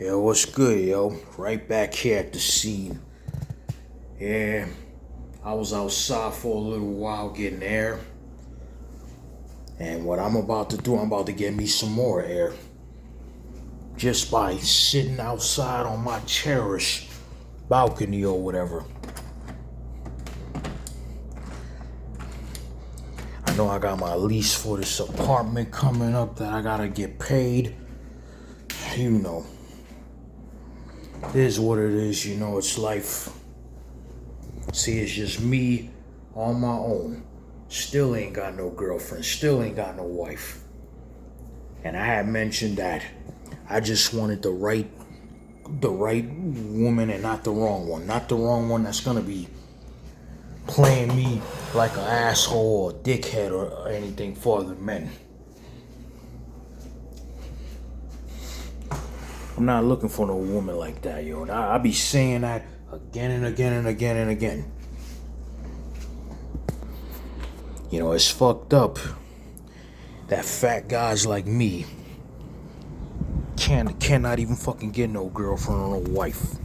Yo, what's good, yo? Right back here at the scene. Yeah, I was outside for a little while getting air. And what I'm about to do, I'm about to get me some more air. Just by sitting outside on my cherished balcony or whatever. I know I got my lease for this apartment coming up that I gotta get paid. You know. It is what it is, you know, it's life. See, it's just me on my own. Still ain't got no girlfriend, still ain't got no wife. And I had mentioned that I just wanted the right woman and not the wrong one. Not the wrong one that's gonna be playing me like an asshole or dickhead or anything for other men. I'm not looking for no woman like that, yo. I be saying that again and again and again and again. You know, it's fucked up that fat guys like me cannot even fucking get no girlfriend or no wife.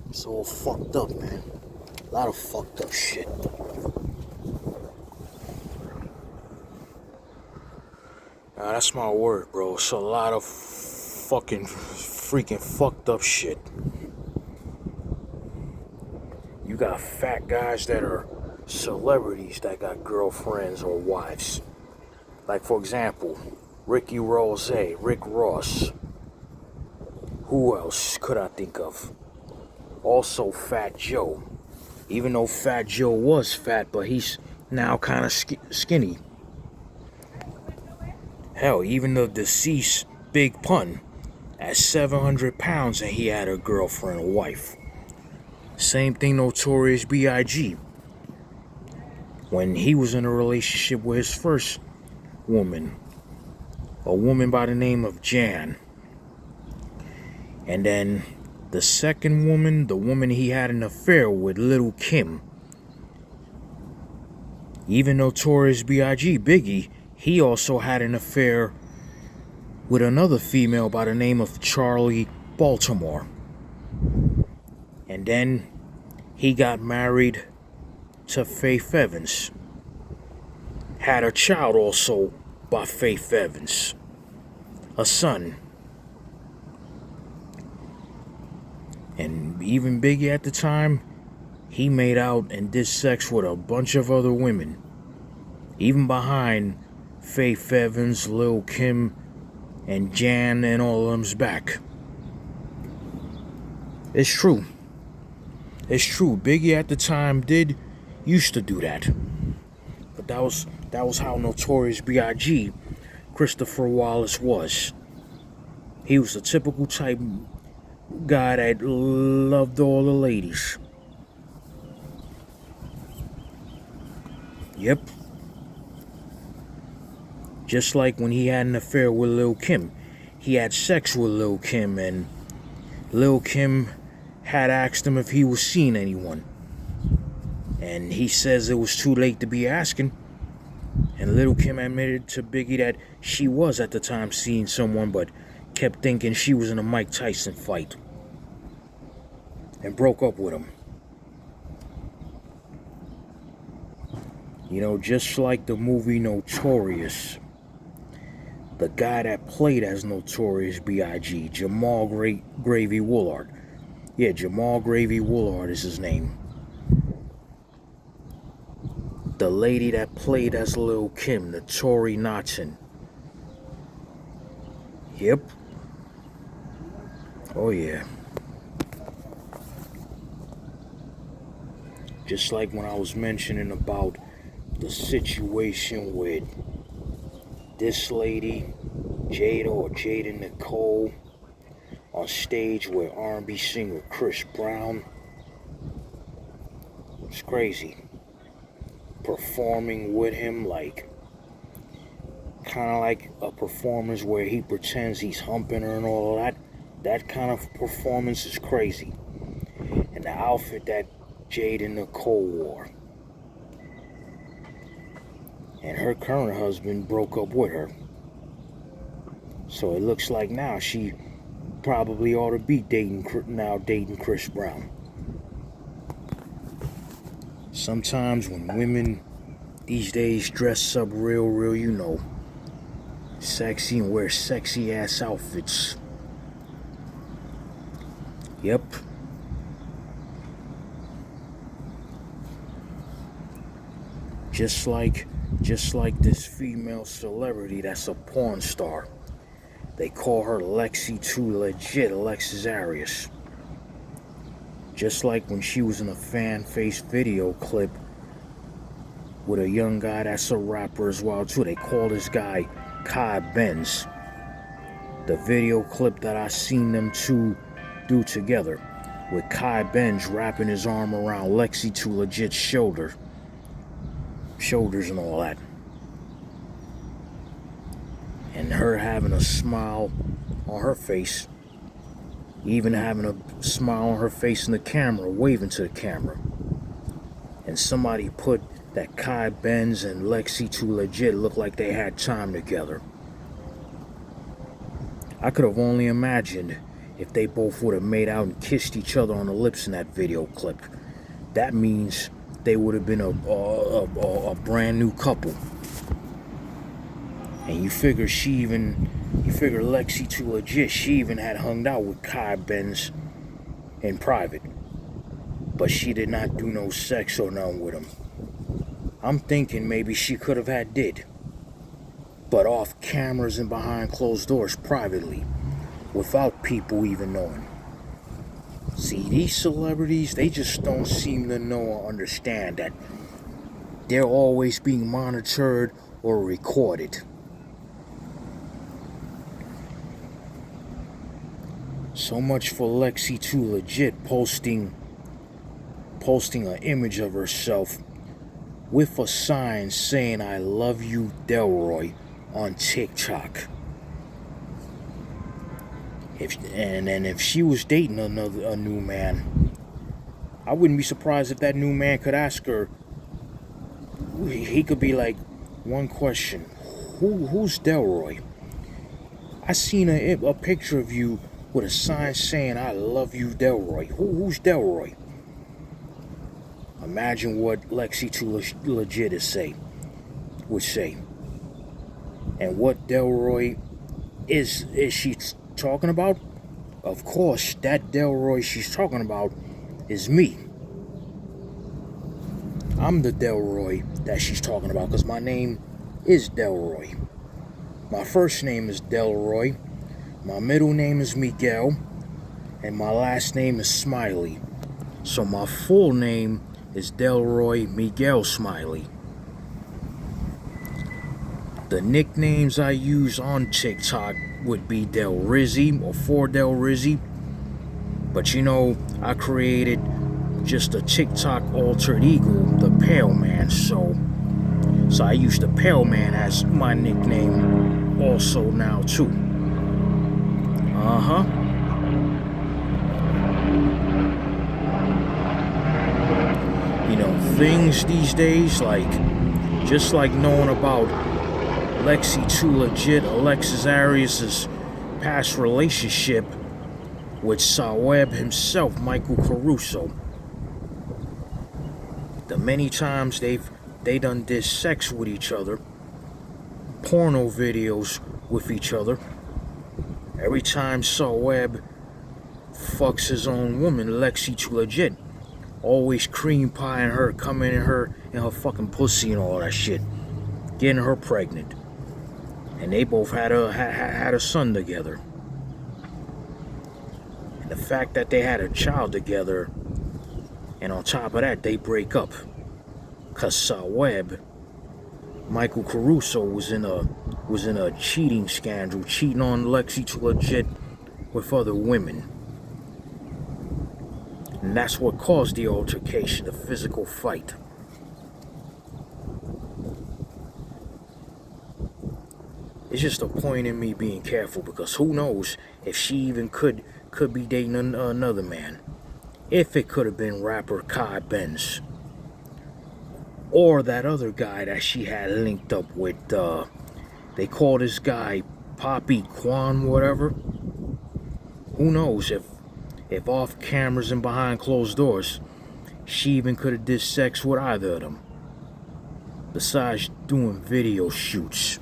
It's all fucked up, man. A lot of fucked up shit. Nah, that's my word, bro. It's a lot of freaking fucked up shit. You got fat guys that are celebrities that got girlfriends or wives. Like, for example, Ricky Rose, Rick Ross. Who else could I think of? Also, Fat Joe. Even though Fat Joe was fat, but he's now kind of skinny. Hell, even the deceased Big Pun at 700 pounds and he had a girlfriend or wife. Same thing Notorious B.I.G. When he was in a relationship with his first woman, a woman by the name of Jan. And then the second woman, the woman he had an affair with, Lil' Kim. Even Notorious B.I.G. Biggie, he also had an affair with another female by the name of Charlie Baltimore. And then he got married to Faith Evans. Had a child also by Faith Evans. A son. And even Biggie at the time, he made out and did sex with a bunch of other women. Even behind Faith Evans, Lil' Kim, and Jan and all of them's back. It's true. It's true. Biggie at the time used to do that. But that was how Notorious B.I.G. Christopher Wallace was. He was the typical type guy that loved all the ladies. Yep. Just like when he had an affair with Lil' Kim. He had sex with Lil' Kim and Lil' Kim had asked him if he was seeing anyone. And he says it was too late to be asking. And Lil' Kim admitted to Biggie that she was at the time seeing someone, but kept thinking she was in a Mike Tyson fight. And broke up with him. You know, just like the movie Notorious. The guy that played as Notorious B.I.G., Jamal Gravy Woolard. Yeah, Jamal Gravy Woolard is his name. The lady that played as Lil' Kim, Naturi Naughton. Yep. Oh yeah. Just like when I was mentioning about the situation with this lady, Jada or Jada Nicole, on stage with R&B singer Chris Brown. It's crazy. Performing with him like, kind of like a performance where he pretends he's humping her and all of that. That kind of performance is crazy. And the outfit that Jada Nicole wore. And her current husband broke up with her. So it looks like now she probably ought to be dating Chris Brown. Sometimes when women these days dress up real, sexy and wear sexy ass outfits. Yep. Just like this female celebrity that's a porn star. They call her Lexi Too Legit, Alexis Arias. Just like when she was in a fan-faced video clip with a young guy that's a rapper as well too. They call this guy Kai Benz. The video clip that I seen them two do together, with Kai Benz wrapping his arm around Lexi Too Legit's shoulders and all that. And her having a smile on her face, even having a smile on her face in the camera, waving to the camera. And somebody put that Kai Benz and Lexi Too Legit looked like they had time together. I could have only imagined if they both would have made out and kissed each other on the lips in that video clip. That means they would have been a brand new couple. And you figure Lexi Too Legit, she even had hung out with Kai Benz in private. But she did not do no sex or nothing with him. I'm thinking maybe she could have did. But off cameras and behind closed doors privately, without people even knowing. See, these celebrities, they just don't seem to know or understand that they're always being monitored or recorded. So much for Lexi Too Legit posting an image of herself with a sign saying "I love you, Delroy" on TikTok. If she was dating a new man, I wouldn't be surprised if that new man could ask her. He could be like, one question: Who's Delroy? I seen a picture of you with a sign saying "I love you, Delroy." Who's Delroy? Imagine what Lexi Too Legit would say. And what Delroy is she talking about? Of course, that Delroy she's talking about is me. I'm the Delroy that she's talking about because my name is Delroy. My first name is Delroy. My middle name is Miguel. And my last name is Smiley. So my full name is Delroy Miguel Smiley. The nicknames I use on TikTok would be Del Rizzy or For Del Rizzy. But I created just a TikTok alter ego, the Pale Man. So I use the Pale Man as my nickname also now too. Things these days, just like knowing about Lexi Too Legit, Alexis Arias' past relationship with Saweb himself, Michael Caruso. The many times they done did sex with each other, porno videos with each other. Every time Saweb fucks his own woman, Lexi Too Legit, always cream pieing her, coming in her fucking pussy and all that shit, getting her pregnant. And they both had a son together. And the fact that they had a child together, and on top of that, they break up. Cause Saweb, Michael Caruso, was in a cheating scandal, cheating on Lexi Too Legit with other women. And that's what caused the altercation, the physical fight. It's just a point in me being careful, because who knows if she even could be dating another man. If it could have been rapper Kai Benz. Or that other guy that she had linked up with. They call this guy Poppy Quan, whatever. Who knows if off cameras and behind closed doors, she even could have did sex with either of them. Besides doing video shoots.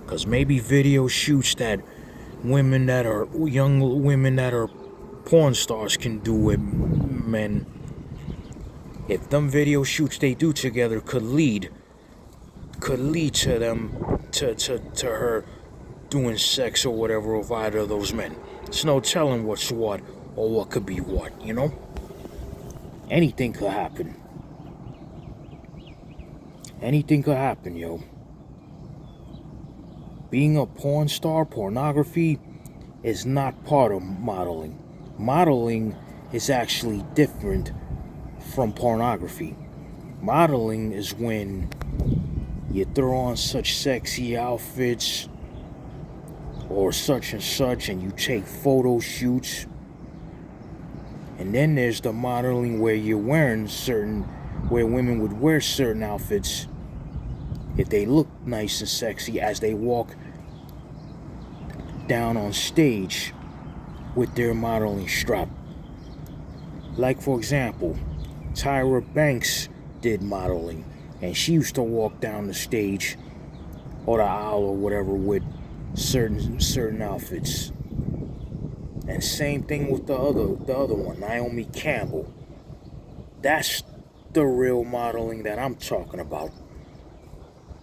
Because maybe video shoots that women that are, young women that are porn stars can do with men. If them video shoots they do together could lead to them, to her doing sex or whatever with either of those men. It's no telling what's what or what could be what, you know? Anything could happen. Anything could happen, yo. Being a porn star, pornography, is not part of modeling. Modeling is actually different from pornography. Modeling is when you throw on such sexy outfits or such and such and you take photo shoots. And then there's the modeling where you're wearing where women would wear certain outfits if they look nice and sexy as they walk down on stage with their modeling strap. Like, for example, Tyra Banks did modeling, and she used to walk down the stage or the aisle or whatever with certain outfits. And same thing with the other one, Naomi Campbell. That's the real modeling that I'm talking about.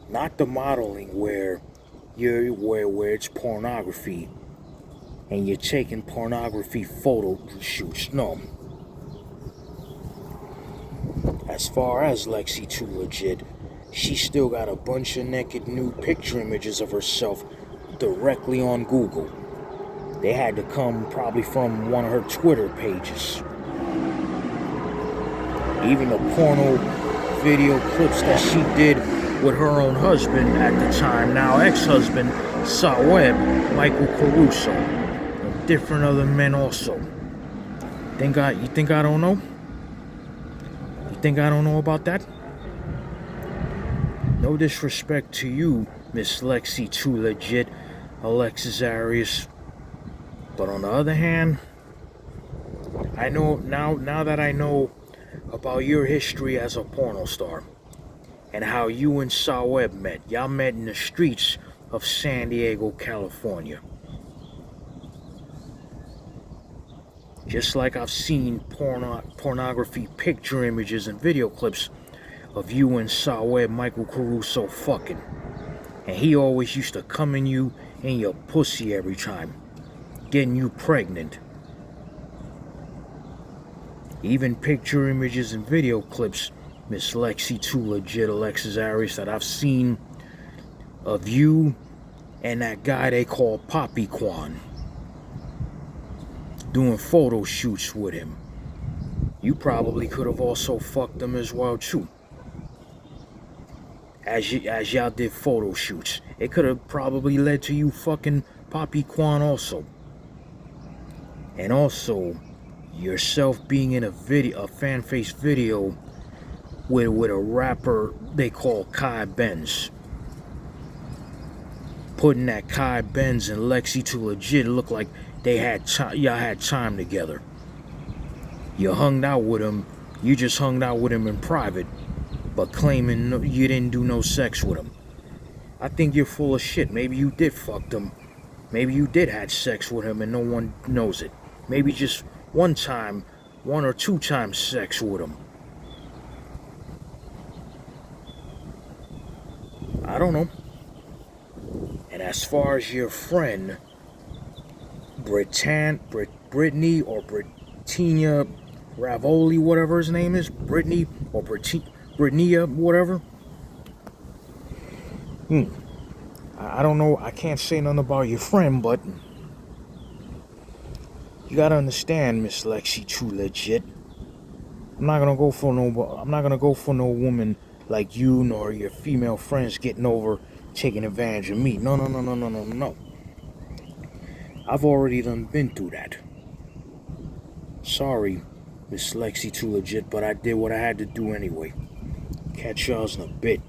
Not the modeling where it's pornography and you're taking pornography photo shoots. No. As far as Lexi Too Legit, she still got a bunch of naked nude picture images of herself directly on Google. They had to come probably from one of her Twitter pages. Even the porno video clips that she did with her own husband at the time, now ex-husband, Saweb, Michael Caruso, and different other men also. You think I don't know? You think I don't know about that? No disrespect to you, Miss Lexi Too Legit, Alexis Arias. But on the other hand, I know now that I know about your history as a porno star and how you and Saweb met. Y'all met in the streets of San Diego, California. Just like I've seen pornography picture images and video clips of you and Saweb Michael Caruso fucking. And he always used to come in you and your pussy every time, getting you pregnant. Even picture images and video clips, Miss Lexi Too Legit, Alexis Arias, that I've seen of you and that guy they call Poppy Quan doing photo shoots with him. You probably could have also fucked them as well too. As y'all did photo shoots. It could have probably led to you fucking Poppy Quan also. And also, yourself being in a fan-faced video with a rapper they call Kai Benz. Putting that Kai Benz and Lexi Too Legit looked like y'all had time together. You hung out with him. You just hung out with him in private, but claiming you didn't do no sex with him. I think you're full of shit. Maybe you did fuck him. Maybe you did have sex with him and no one knows it. Maybe just one or two times sex with him. I don't know. And as far as your friend, Brittany or Brittania Ravoli, whatever his name is, Brittany or Brittania, whatever. I don't know. I can't say nothing about your friend, but you gotta understand, Miss Lexi Too Legit. I'm not gonna go for no woman like you nor your female friends getting over taking advantage of me. No. I've already been through that. Sorry, Miss Lexi Too Legit, but I did what I had to do anyway. Catch y'all's in a bit.